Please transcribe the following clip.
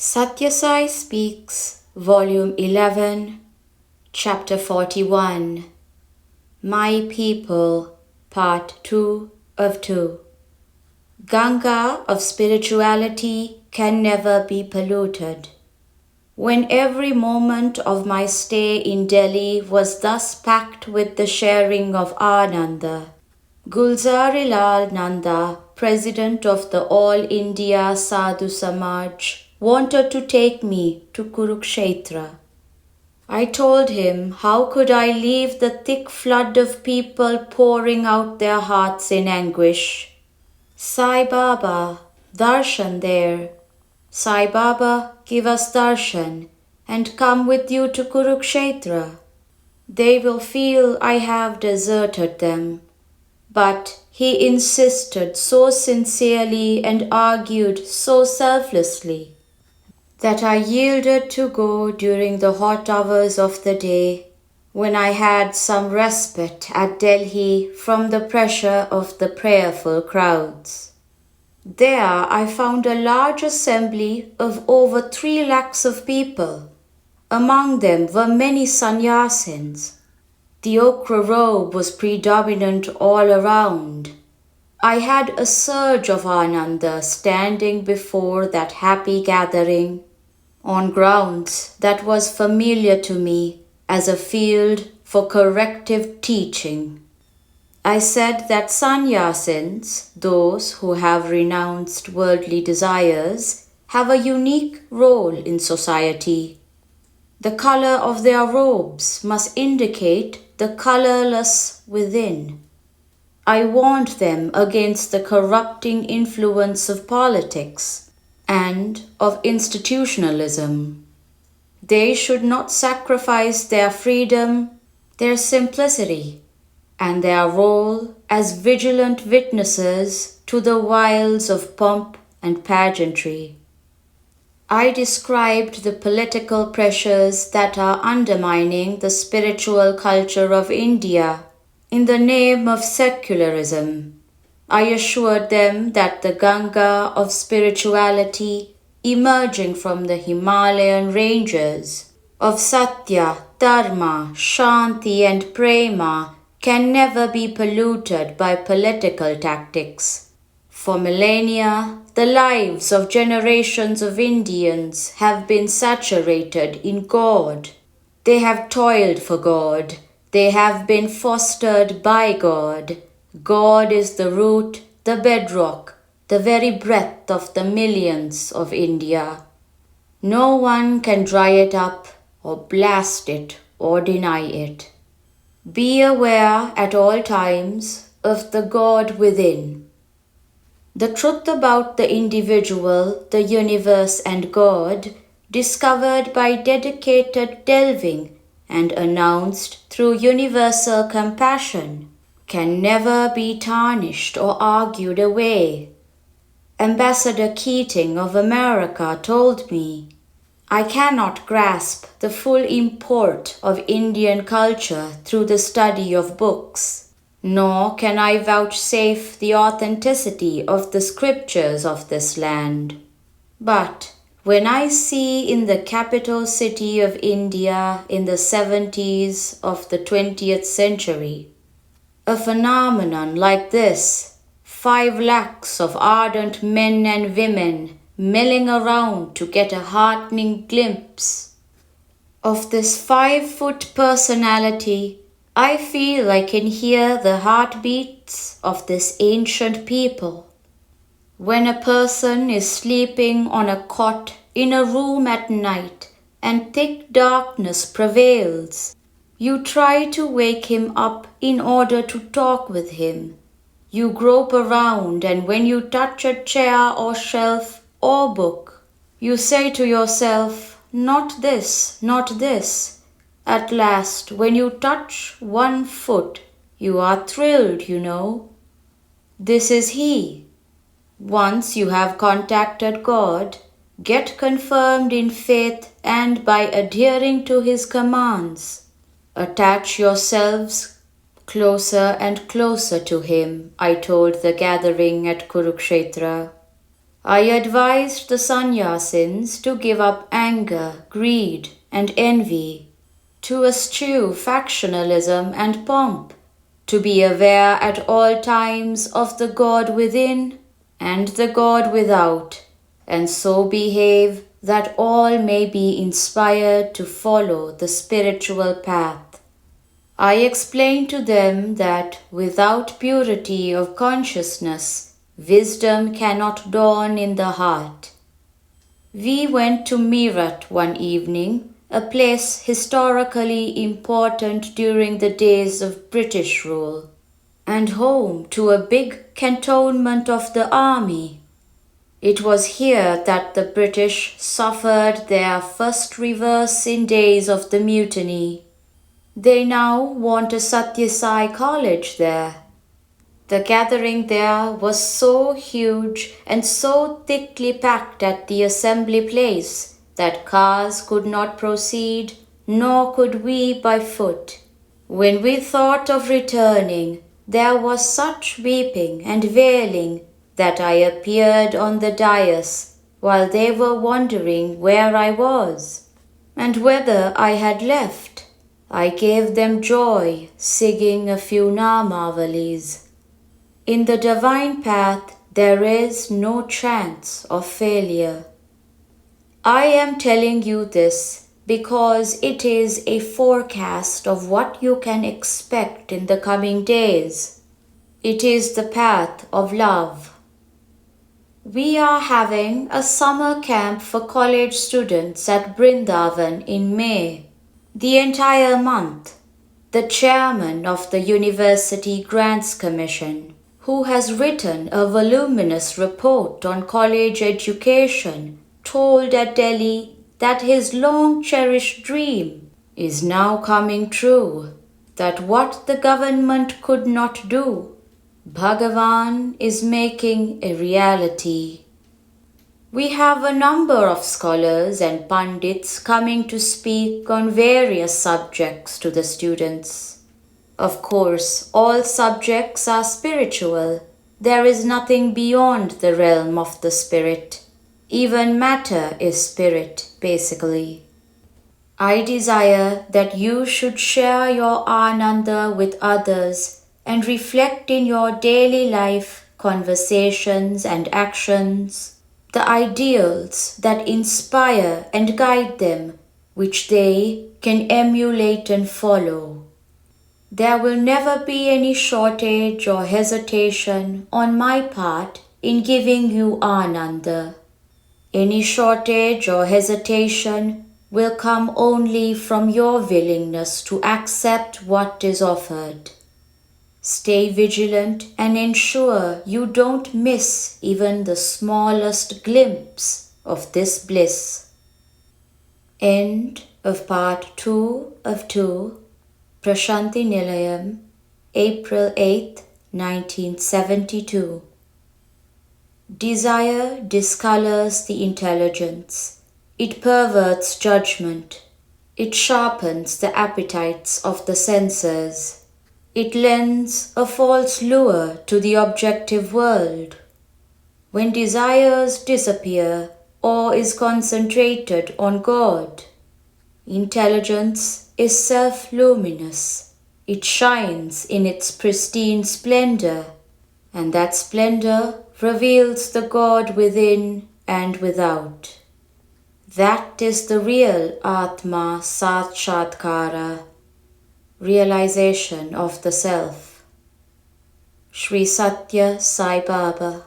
Sathya Sai Speaks, Volume 11, Chapter 41. My People, Part 2 of 2. Ganga of spirituality can never be polluted. When every moment of my stay in Delhi was thus packed with the sharing of Ananda, Gulzari Lal Nanda, president of the All India Sadhu Samaj, wanted to take me to Kurukshetra. I told him how could I leave the thick flood of people pouring out their hearts in anguish. Sai Baba, darshan there. Sai Baba, give us darshan and come with you to Kurukshetra. They will feel I have deserted them. But he insisted so sincerely and argued so selflessly that I yielded to go during the hot hours of the day, when I had some respite at Delhi from the pressure of the prayerful crowds. There I found a large assembly of over 3 lakhs of people. Among them were many sannyasins. The ochre robe was predominant all around. I had a surge of Ananda standing before that happy gathering, on grounds that was familiar to me as a field for corrective teaching. I said that sannyasins, those who have renounced worldly desires, have a unique role in society. The color of their robes must indicate the colorless within. I warned them against the corrupting influence of politics and of institutionalism. They should not sacrifice their freedom, their simplicity, and their role as vigilant witnesses to the wiles of pomp and pageantry. I described the political pressures that are undermining the spiritual culture of India in the name of secularism. I assured them that the Ganga of spirituality emerging from the Himalayan ranges of Satya, Dharma, Shanti and Prema can never be polluted by political tactics. For millennia, the lives of generations of Indians have been saturated in God. They have toiled for God. They have been fostered by God. God is the root, the bedrock, the very breath of the millions of India. No one can dry it up or blast it or deny it. Be aware at all times of the God within. The truth about the individual, the universe and God, discovered by dedicated delving and announced through universal compassion, can never be tarnished or argued away. Ambassador Keating of America told me, I cannot grasp the full import of Indian culture through the study of books, nor can I vouchsafe the authenticity of the scriptures of this land. But when I see in the capital city of India in the 70s of the 20th century, a phenomenon like this, 5 lakhs of ardent men and women milling around to get a heartening glimpse of this 5-foot personality, I feel I can hear the heartbeats of this ancient people. When a person is sleeping on a cot in a room at night and thick darkness prevails, you try to wake him up in order to talk with him. You grope around, and when you touch a chair or shelf or book, you say to yourself, not this, not this. At last, when you touch one foot, you are thrilled, you know. This is he. Once you have contacted God, get confirmed in faith and by adhering to his commands. Attach yourselves closer and closer to him, I told the gathering at Kurukshetra. I advised the sannyasins to give up anger, greed, and envy, to eschew factionalism and pomp, to be aware at all times of the God within and the God without, and so behave that all may be inspired to follow the spiritual path. I explained to them that without purity of consciousness, wisdom cannot dawn in the heart. We went to Meerut one evening, a place historically important during the days of British rule, and home to a big cantonment of the army. It was here that the British suffered their first reverse in days of the mutiny. They now want a Sathya Sai college there. The gathering there was so huge and so thickly packed at the assembly place that cars could not proceed, nor could we by foot. When we thought of returning, there was such weeping and wailing that I appeared on the dais while they were wondering where I was and whether I had left. I gave them joy, singing a few Namavalis. In the divine path, there is no chance of failure. I am telling you this because it is a forecast of what you can expect in the coming days. It is the path of love. We are having a summer camp for college students at Brindavan in May, the entire month. The chairman of the University Grants Commission, who has written a voluminous report on college education, told at Delhi that his long-cherished dream is now coming true, that what the government could not do, Bhagawan is making a reality. We have a number of scholars and pandits coming to speak on various subjects to the students. Of course, all subjects are spiritual. There is nothing beyond the realm of the spirit. Even matter is spirit, basically. I desire that you should share your Ananda with others and reflect in your daily life, conversations and actions, the ideals that inspire and guide them, which they can emulate and follow. There will never be any shortage or hesitation on my part in giving you Ananda. Any shortage or hesitation will come only from your willingness to accept what is offered. Stay vigilant and ensure you don't miss even the smallest glimpse of this bliss. End of part 2 of 2, Prashanti Nilayam, April 8, 1972. Desire discolors the intelligence. It perverts judgment. It sharpens the appetites of the senses. It lends a false lure to the objective world. When desires disappear, awe is concentrated on God. Intelligence is self-luminous. It shines in its pristine splendor, and that splendor reveals the God within and without. That is the real Atma Sakshatkara, realization of the self. Sri Sathya Sai Baba.